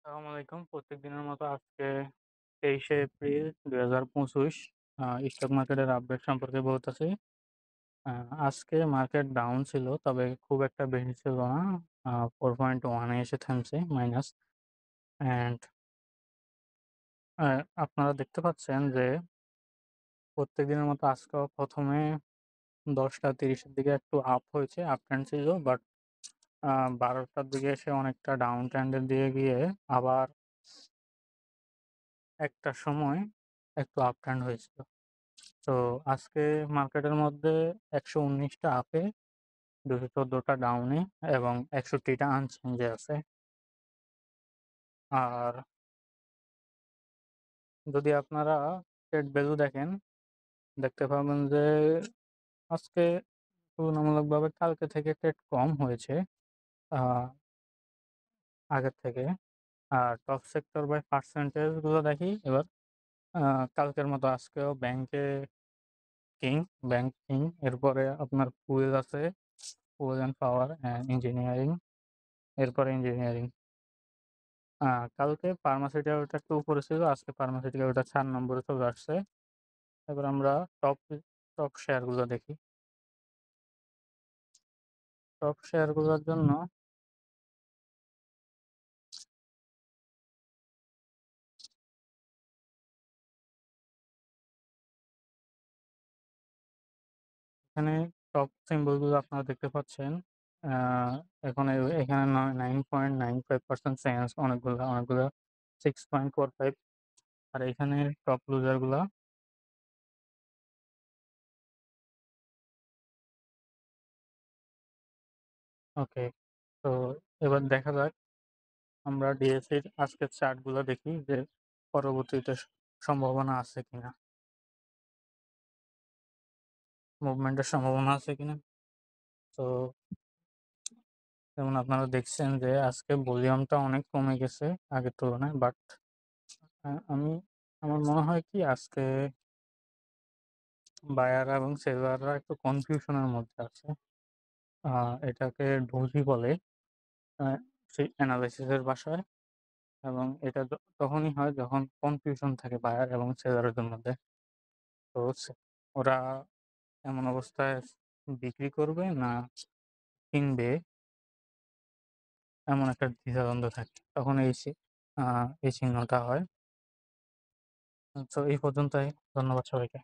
আসসালামু আলাইকুম। প্রত্যেকদিনের মতো আজকে ২৩শে এপ্রিল ২০২৫ স্টক মার্কেটের আপডেট সম্পর্কে বলতেছি। আ আজকে মার্কেট ডাউন ছিল, তবে খুব একটা বেশি ছিল না। 4.1 এ এসে থামছে মাইনাস। অ্যান্ড আ আপনারা দেখতে পাচ্ছেন যে প্রত্যেকদিনের মতো আজকেও ১ম এ ১০টা ৩০ এর দিকে একটু আপ হয়েছে, আপ ট্রেন্ড ছিল। বাট আ ১২ টার দিকে এসে অনেকটা ডাউন ট্রেন্ড এর দিকে গিয়ে আবার একটা সময় একটু আপ ট্রেন্ড হয়েছিল। তো আজকে মার্কেটের মধ্যে ১১৯ টা আপে, ২১৪ টা ডাউনে এবং ৬১ টা আনচেঞ্জে আছে। আর যদি আপনারা ট্রেড ভ্যালু দেখেন, দেখতে পাবেন যে আজকে তুলনামূলকভাবে কালকে থেকে ট্রেড কম হয়েছে আ আগের থেকে। আর টপ সেক্টর বাই পার্সেন্টেজ গুলো দেখি এবার। আ কালকের মতো আজকেও কিং, ব্যাংক কিং, এরপরে আপনার ফুয়েল আছে, fuel and power and engineering, এরপরে ইঞ্জিনিয়ারিং। আ কালকে ফার্মাসিউটিক্যালটা একটু উপরে ছিল, আজকে ফার্মাসিউটিক্যালটা ৪ নম্বরে চলে আসছে। এবার আমরা টপ টপ শেয়ারগুলো দেখি। টপ শেয়ারগুলোর জন্য এখানে টপ সিম্বলগুলো আপনারা দেখতে পাচ্ছেন। আ এখন এখানে 9.95% চেঞ্জ, অনেকগুলা 6.45। আর এখানে টপ লুজার গুলা ওকে। তো এবার দেখা যাক, আমরা ডিএসইর আজকের চার্টগুলো দেখি যে পরবর্তীতে সম্ভাবনা আছে কিনা, মুভমেন্টের সম্ভাবনা আছে কিনা। তো যেমন আপনারা দেখছেন যে আজকে ভলিউমটা অনেক কমে গেছে আগের তুলনায়। বাট আমার মনে হয় কি আজকে বায়াররা এবং সেলাররা একটু কনফিউশনের মধ্যে আছে। আ এটাকে ডোজি বলে আ সেই এনালাইসিস এর ভাষায়। এবং এটা তখনই হয় যখন কনফিউশন থাকে বায়ার এবং সেলারদের মধ্যে। তো ওরা এমন অবস্থায় বিক্রি করবে না কিনবে, এমন একটা দ্বিধাদ্বন্দ্ব থাকে। তখন আ এই চিহ্নটা হয়। তো এই পর্যন্তই। ধন্যবাদ সবাইকে।